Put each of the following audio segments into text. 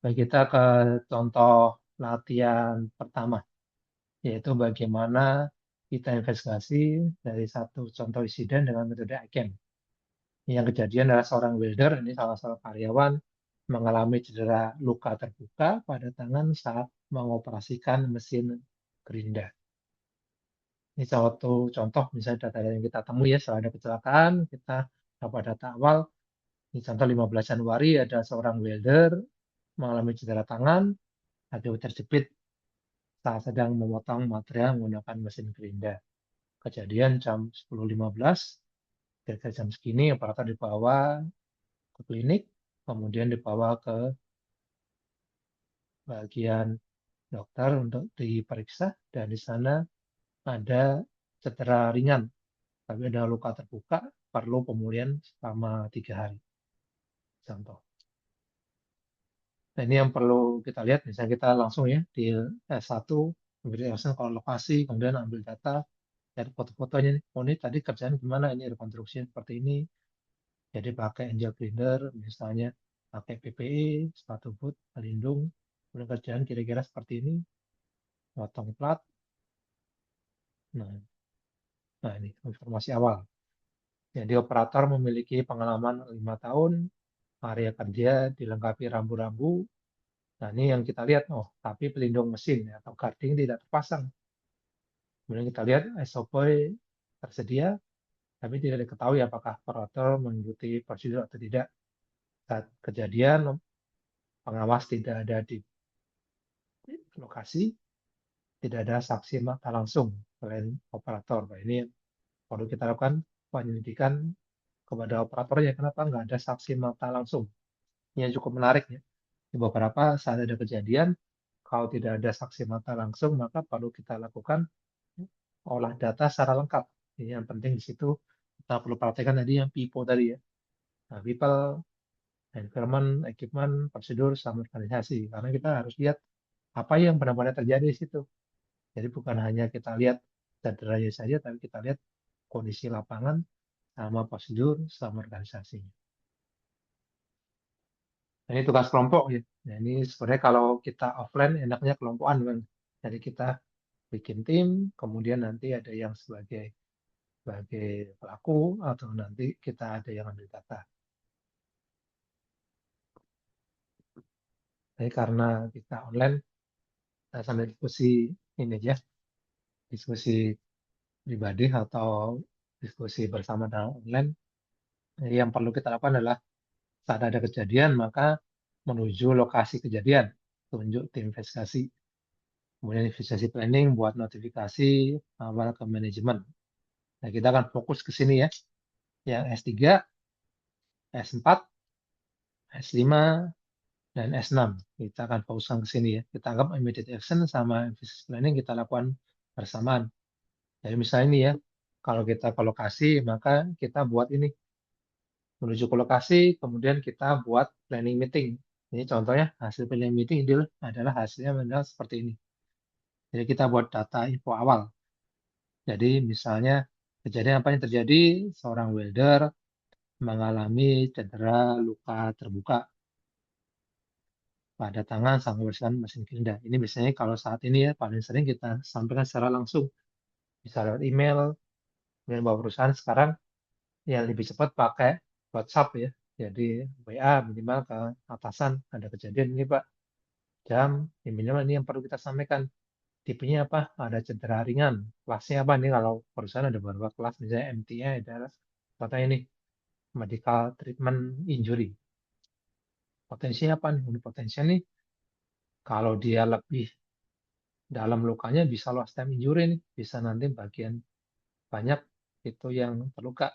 Baik, kita ke contoh latihan pertama, yaitu bagaimana kita investigasi dari satu contoh insiden dengan metode ICAM. Yang kejadian adalah seorang welder, ini salah satu karyawan, mengalami cedera luka terbuka pada tangan saat mengoperasikan mesin gerinda. Ini satu contoh, misalnya data yang kita temui ya, setelah ada kecelakaan, kita dapat data awal. Ini contoh 15 Januari, ada seorang welder mengalami cedera tangan, akibat terjepit saat sedang memotong material menggunakan mesin gerinda. Kejadian jam 10.15, kira-kira jam segini operator dibawa ke klinik, kemudian dibawa ke bagian dokter untuk diperiksa, dan di sana ada cedera ringan, tapi ada luka terbuka, perlu pemulihan selama 3 hari. Contoh. Nah, ini yang perlu kita lihat, misalnya kita langsung ya di S1, kemudian kalau lokasi, kemudian ambil data, dari foto-fotonya nih. Oh, ini tadi kerjaan gimana, ini rekonstruksi seperti ini. Jadi pakai angel grinder, misalnya pakai PPE, sepatu boot, pelindung, kemudian kerjaan kira-kira seperti ini, potong plat. Nah, nah ini informasi awal. Jadi operator memiliki pengalaman 5 tahun, area kerja dilengkapi rambu-rambu. Nah, ini yang kita lihat, oh, tapi pelindung mesin atau guarding tidak terpasang. Kemudian kita lihat SOP tersedia, tapi tidak diketahui apakah operator mengikuti prosedur atau tidak. Saat kejadian, pengawas tidak ada di lokasi, tidak ada saksi mata langsung selain operator. Nah, ini perlu kita lakukan penyelidikan kepada operatornya. Kenapa nggak ada saksi mata langsung? Ini yang cukup menarik ya. Di beberapa saat ada kejadian, kalau tidak ada saksi mata langsung, maka perlu kita lakukan olah data secara lengkap. Ini yang penting di situ kita perlu perhatikan tadi yang PIPO tadi ya. Nah, people, environment, equipment, prosedur, sama organisasi. Karena kita harus lihat apa yang benar-benar terjadi di situ. Jadi bukan hanya kita lihat cederanya saja, tapi kita lihat kondisi lapangan sama prosedur sama organisasinya. Nah, ini tugas kelompok ya. Nah, ini sebenarnya kalau kita offline enaknya kelompokan, Bang. Jadi kita bikin tim, kemudian nanti ada yang sebagai pelaku, atau nanti kita ada yang ambil data. Jadi karena kita online, kita sambil diskusi ini aja, diskusi pribadi atau diskusi bersama dalam online. Jadi yang perlu kita lakukan adalah saat ada kejadian, maka menuju lokasi kejadian, tunjuk tim investigasi. Kemudian investigasi planning buat notifikasi awal ke manajemen. Nah, kita akan fokus ke sini ya. Yang S3, S4, S5, dan S6. Kita akan fokuskan ke sini ya. Kita anggap immediate action sama investigasi planning kita lakukan bersamaan. Jadi misalnya ini ya, kalau kita ke lokasi, maka kita buat ini. Menuju ke lokasi, kemudian kita buat planning meeting. Ini contohnya hasil planning meeting ini adalah hasilnya adalah seperti ini. Jadi kita buat data info awal. Jadi misalnya kejadian apa yang terjadi, seorang welder mengalami cedera luka terbuka pada tangan saat membersihkan mesin gerinda. Ini biasanya kalau saat ini ya paling sering kita sampaikan secara langsung. Bisa lewat email, kemudian beberapa perusahaan sekarang yang lebih cepat pakai WhatsApp ya. Jadi WA minimal ke atasan ada kejadian ini Pak, jam, ya minimal ini yang perlu kita sampaikan. Tipenya apa? Ada cedera ringan. Kelasnya apa nih? Kalau perusahaan ada beberapa kelas, misalnya MTA adalah kata ini medical treatment injury. Potensinya apa nih? Ini potensinya nih kalau dia lebih dalam lukanya bisa lost time injury nih, bisa nanti bagian banyak itu yang terluka.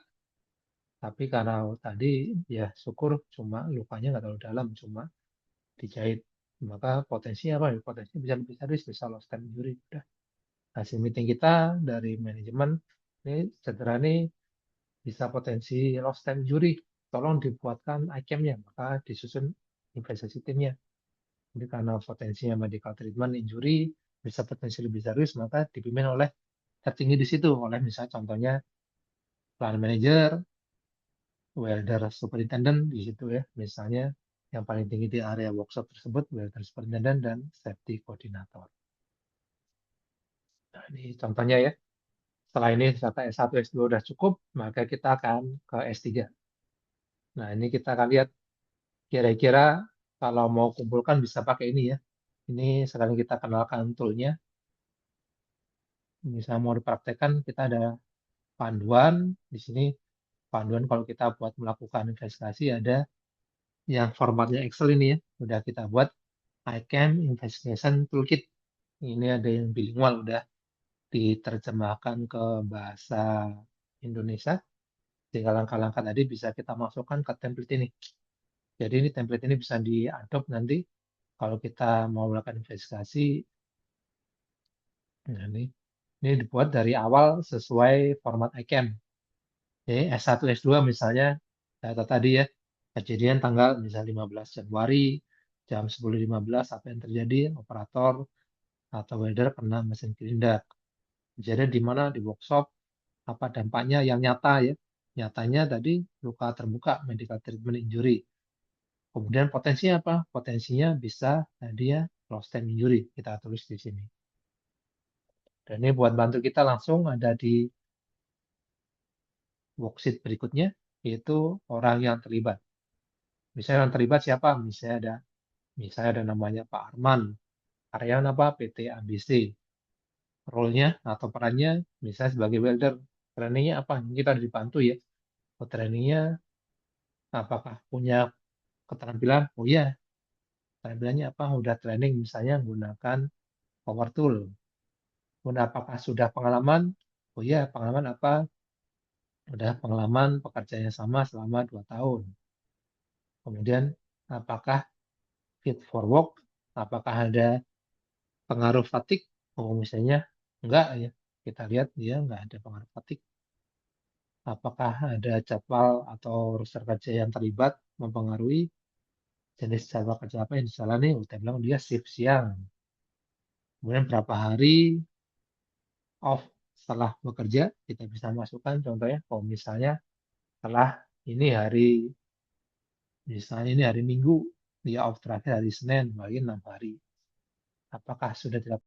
Tapi karena tadi ya syukur cuma lukanya nggak terlalu dalam, cuma dijahit. Maka potensinya apa? Potensi bisa lebih serius, bisa lost time injury. Udah. Hasil meeting kita dari manajemen, ini cedera ini bisa potensi lost time injury. Tolong dibuatkan ICAM-nya, maka disusun investasi timnya. Jadi karena potensinya medical treatment injury bisa potensi lebih serius, maka dipimpin oleh tertinggi di situ, oleh misalnya contohnya plant manager, welder superintendent di situ ya, misalnya Yang paling tinggi di area workshop tersebut welder superintendent dan safety coordinator. Nah, ini contohnya ya. Setelah ini data S1, S2 udah cukup, maka kita akan ke S3. Nah, ini kita akan lihat kira-kira kalau mau kumpulkan bisa pakai ini ya. Ini sekarang kita kenalkan toolnya. Misalnya mau dipraktekkan, kita ada panduan. Di sini panduan kalau kita buat melakukan investigasi ada yang formatnya Excel ini ya. Udah kita buat ICAM Investigation Toolkit. Ini ada yang bilingual, udah diterjemahkan ke bahasa Indonesia. Tinggal langkah-langkah tadi bisa kita masukkan ke template ini. Jadi ini template ini bisa di-adopt nanti kalau kita mau melakukan investigasi. Nah, ini dibuat dari awal sesuai format ICAM. Jadi S1, S2 misalnya data tadi ya, kejadian tanggal misalnya 15 Januari, jam 10.15 apa yang terjadi, operator atau welder kena mesin gerindak. Jadi di mana di workshop, apa dampaknya yang nyata ya. Nyatanya tadi luka terbuka, medical treatment injury. Kemudian potensinya apa? Potensinya bisa tadi ya lost time injury. Kita tulis di sini. Dan ini buat bantu kita langsung ada di worksheet berikutnya, yaitu orang yang terlibat. Misalnya yang terlibat siapa? Misalnya ada namanya Pak Arman, karyawan apa? PT ABC. Role-nya atau perannya misalnya sebagai welder. Trainingnya apa? Kita harus dibantu ya. Trainingnya apakah punya keterampilan? Oh iya, keterampilannya apa? Udah training misalnya menggunakan power tool. Kemudian apakah sudah pengalaman? Oh iya, pengalaman apa? Udah pengalaman pekerjaannya sama selama 2 tahun. Kemudian apakah fit for work? Apakah ada pengaruh fatigue? Oh misalnya enggak ya. Kita lihat dia enggak ada pengaruh fatigue. Apakah ada jadwal atau roster kerja yang terlibat mempengaruhi jenis jadwal kerja apa yang dijalani? Kita bilang dia shift siang. Kemudian berapa hari off setelah bekerja, kita bisa masukkan contohnya, kalau misalnya setelah ini misalnya ini hari Minggu, dia off terakhir hari Senin, bagi 6 hari. Apakah sudah dilakukan